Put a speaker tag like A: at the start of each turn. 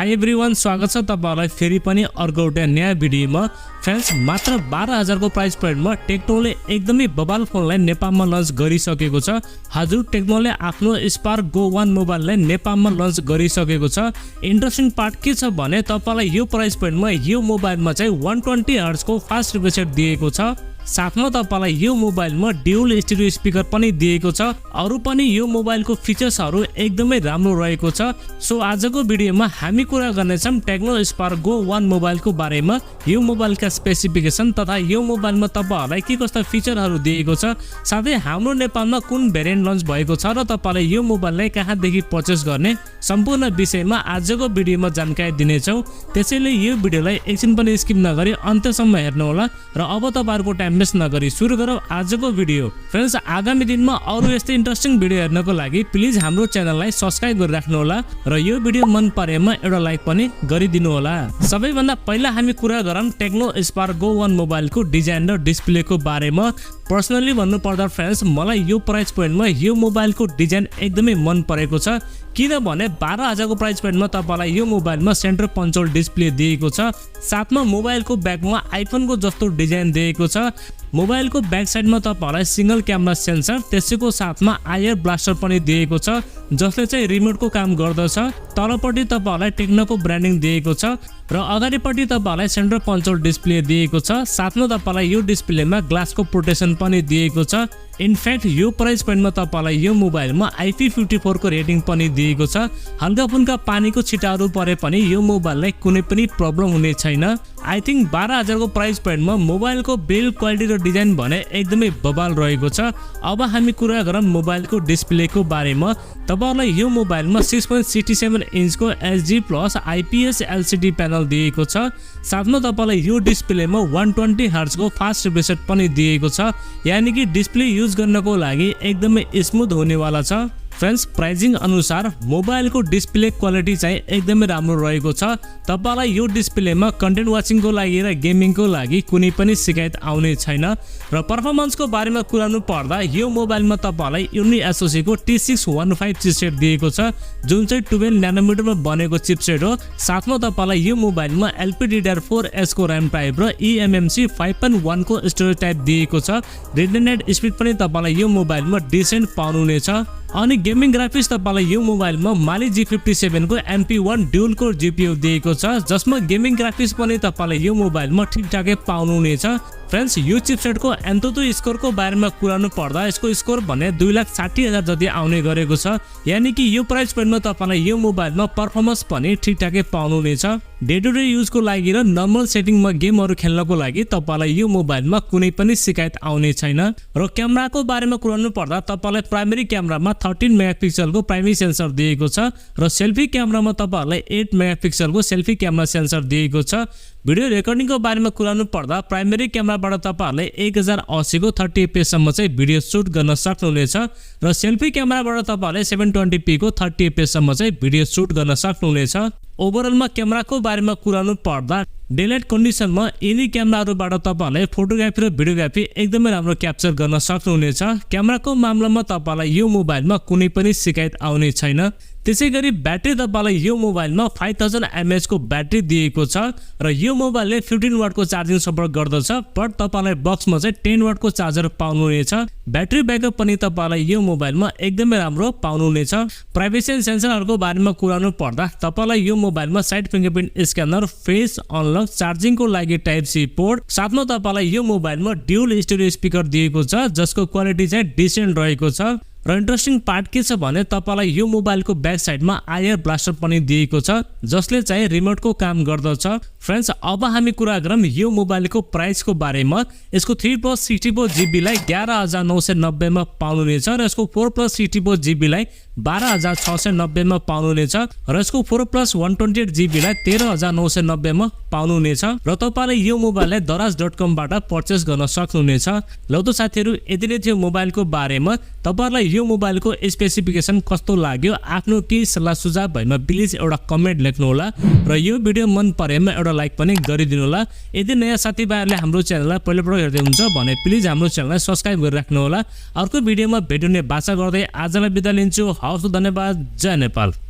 A: High everyone, स्वागत छ तपाईहरुलाई फेरि पनि अर्को एउटा नयाँ भिडियोमा। फ्रेन्ड्स, मात्र 12,000 को प्राइस पॉइन्टमा टेक्नोले एकदमै बबाल फोनलाई नेपालमा लन्च गरिसकेको छ। हजुर, टेक्नोले आफ्नो स्पार्क गो 1 मोबाइललाई नेपालमा लन्च गरिसकेको छ। इन्ट्रेस्टिङ पार्ट के छ भने तपाईलाई यो प्राइस पॉइन्टमा यो मोबाइलमा चाहिँ 120 हर्ट्ज को फास्ट रिफ्रेश रेट दिएको छ। साथमा तपाईलाई यो मोबाइलमा ड्युअल स्टिरियो स्पिकर पनि दिएको छ। अरु पनि यो मोबाइलको फिचर्सहरु एकदमै राम्रो रहेको छ। सो आजको भिडियोमा हामी कुरा गर्नेछौं टेक्नो स्पार्क गो 1 मोबाइलको बारेमा, यो मोबाइलका स्पेसिफिकेसन तथा यो मोबाइलमा तपाईहरुलाई के कस्ता फिचरहरु दिएको छ, साथै हाम्रो नेपालमा कुन भेरिएन्ट लन्च भएको छ र तपाईले यो मोबाइललाई कहाँदेखि परचेज गर्ने सम्पूर्ण विषयमा आजको भिडियोमा जानकारी दिनेछौं। त्यसैले यो भिडियोलाई एकछिन पनि स्किप नगरी अन्त्यसम्म हेर्नु होला र अब तपाईहरुको टाइम वेस्ट नगरी सुरु गरौँ आजको भिडियो। फ्रेन्ड्स, आगामी दिनमा अरु यस्तै इन्ट्रेस्टिङ भिडियो हेर्नको लागि प्लिज हाम्रो च्यानललाई सब्स्क्राइब गरिराख्नु होला र यो भिडियो मन परेमा एउटा लाइक पनि गरिदिनु होला। सबैभन्दा पहिला हामी कुरा गरौँ टेक्नो स्पार्क गो 1 मोबाइलको डिजाइन र डिस्प्लेको बारेमा। पर्सनली भन्नु पर्दा फ्रेन्ड्स, मलाई यो प्राइस पोइन्टमा यो मोबाइलको डिजाइन एकदमै मन परेको छ। किनभने 12,000 को प्राइस पोइन्टमा तपाईलाई यो मोबाइलमा सेन्टर पन्चोल डिस्प्ले दिएको छ। साथमा मोबाइलको ब्याकमा आइफोनको जस्तो डिजाइन दिएको छ। मोबाइलको ब्याक साइडमा तपाईलाई सिंगल क्यामेरा सेन्सर, त्यसैको साथमा आयर ब्लास्टर पनि दिएको छ जसले चाहिँ रिमोटको काम गर्दछ। तलपट्टि तपाईलाई टेक्नोको ब्रान्डिङ दिएको छ र अगाडिपट्टि तपाईलाई सेन्टर पन्चोल डिस्प्ले दिएको छ। साथमा तपाईलाई यो डिस्प्लेमा ग्लासको प्रोटेक्सन पनि दिएको छ। इनफ्याक्ट यो प्राइस पोइन्टमा तपाईलाई यो मोबाइलमा IP54 को रेटिङ पनि दिएको छ। हल्का फुल्का पानीको छिटाहरू परे पनि यो मोबाइललाई कुनै पनि प्रब्लम हुने छैन। आई थिंक 12,000 को प्राइस पोइन्टमा मोबाइलको बिल्ड क्वालिटी र डिजाइन भने एकदमै बबाल रहेको छ। अब हामी कुरा गरौँ मोबाइलको डिस्प्लेको बारेमा। तपाईलाई यो मोबाइलमा 6.67 इन्चको HD+ IPS LCD प्यानल दिएको छ। साथमा तपाईलाई यो डिस्प्लेमा 120 हर्ट्ज को फास्ट रिफ्रेश रेट पनि दिएको छ, यानी कि डिस्प्ले युज गर्नको लागि एकदमै स्मुथ हुनेवाला छ। फ्रेन्ड्स, प्राइसिङ अनुसार मोबाइलको डिस्प्ले क्वालिटी चाहिँ एकदमै राम्रो रहेको छ। तपाईलाई यो डिस्प्लेमा कन्टेन्ट वाचिङको लागि र गेमिङको लागि कुनै पनि शिकायत आउने छैन। र परफर्मेन्सको बारेमा कुरानु पर्दा यो मोबाइलमा तपाईलाई युनि एसओसी को T615 चिपसेट दिएको छ, जुन चाहिँ 12 नैनोमिटरमा बनेको चिपसेट हो। साथमा तपाईलाई यो मोबाइलमा LPDDR4S को र्याम टाइप र eMMC 5.1 को स्टोरेज टाइप दिएको छ। रिड नेट स्पिड पनि तपाईलाई यो मोबाइलमा डिसेन्ट पाउनुहुनेछ। अनि गेमिङ ग्राफिक्स तपाईलाई यो मोबाइलमा माली G57 को MP1 ड्युअल कोर GPU दिएको छ, जसमा गेमिङ ग्राफिक्स पनि तपाईलाई यो मोबाइलमा ठिकठाकै पाउनुहुनेछ। फ्रेन्ड्स, यो चिपसेटको एन्टुतु स्कोरको बारेमा कुरानु पर्दा यसको स्कोर भने 2,60,000 जति आउने गरेको छ, यानी कि यो प्राइस पोइन्टमा तपाईलाई यो मोबाइलमा परफर्मेन्स पनि ठिकठाकै पाउनुहुनेछ। डे टु डे युजको लागि र नर्मल सेटिङमा गेमहरु खेल्नको लागि तपाईलाई यो मोबाइलमा कुनै पनि शिकायत आउने छैन। र क्यामेराको बारेमा कुरानु पर्दा तपाईलाई प्राइमेरी क्यामेरामा 13 मेगापिक्सलको प्राइमेरी सेन्सर दिएको छ र सेल्फी क्यामेरामा तपाईहरुलाई 8 मेगापिक्सलको सेल्फी क्यामेरा सेन्सर दिएको छ। भिडियो रेकर्डिङको बारेमा कुरानु पर्दा प्राइमेरी क्यामेराबाट तपाईहरुले 1080 को 30 fps सम्म चाहिँ भिडियो सुट गर्न सक्नुहुनेछ र सेल्फी क्यामेराबाट तपाईहरुले 720p को 30 fps सम्म चाहिँ भिडियो सुट गर्न सक्नुहुनेछ। ओभरअलमा क्यामेराको बारेमा कुरानु पर्दा डेलाइट कन्डिसनमा यिनी क्यामेराहरुबाट तपाईहरुले फोटोग्राफी र भिडियोग्राफी एकदमै राम्रो क्याप्चर गर्न सक्नुहुनेछ। क्यामेराको मामलामा तपाईलाई यो मोबाइलमा कुनै पनि शिकायत आउने छैन। त्यसैगरी ब्याट्री तपाईलाई यो मोबाइलमा 5000 mAh को ब्याट्री दिएको छ र यो मोबाइलले 15 वाट को चार्जिङ सपोर्ट गर्दछ, बट तपाईलाई बक्समा चाहिँ 10 वाट को चार्जर पाउनुहुनेछ। ब्याट्री ब्याकअप पनि तपाईलाई यो मोबाइलमा एकदमै राम्रो पाउनुहुनेछ। प्राइभेसी सेन्सरहरुको बारेमा कुरानु पर्दा तपाईलाई यो मोबाइलमा side fingerprint scanner, face unlock, चार्जिङको लागि टाइप सी पोर्ट, साथमा तपाईलाई यो मोबाइलमा ड्युअल स्टिरियो स्पिकर दिएको छ जसको क्वालिटी चाहिँ डिसेन्ट रहेको छ। र इन्ट्रेस्टिङ पार्ट के छ भने तपाईलाई यो मोबाइलको ब्याक साइडमा आयर ब्लास्टर पनि दिएको छ जसले चाहिँ रिमोटको काम गर्दछ। फ्रेन्ड्स, अब हामी कुरा गरौँ यो मोबाइलको प्राइसको बारेमा। यसको 3+64 GB लाई 11,990 मा पाउनुहुनेछ र यसको 4+64 GB लाई 12,690 मा पाउनुहुनेछ र यसको 4+128 GB लाई 13,990 मा पाउनुहुनेछ। र तपाईले यो मोबाइललाई दराज.com बाट परचेज गर्न सक्नुहुनेछ। ल त साथीहरु, यति नै थियो मोबाइलको बारेमा। तपाईहरुलाई यो मोबाइलको स्पेसिफिकेसन कस्तो लाग्यो, आफ्नो के सल्लाह सुझाव भएमा प्लिज एउटा कमेन्ट लेख्नु होला र यो भिडियो मन परेमा एउटा लाइक पनि गरिदिनु होला। यदि नयाँ साथीभाइहरुले हाम्रो च्यानललाई पहिलोपटक हेर्दै हुनुहुन्छ भने प्लिज हाम्रो च्यानललाई सब्स्क्राइब गरिराख्नु होला। अर्को भिडियोमा भेट्ने बाचा गर्दै आजलाई बिदा लिन्छु। हवस्, धन्यवाद। जय नेपाल।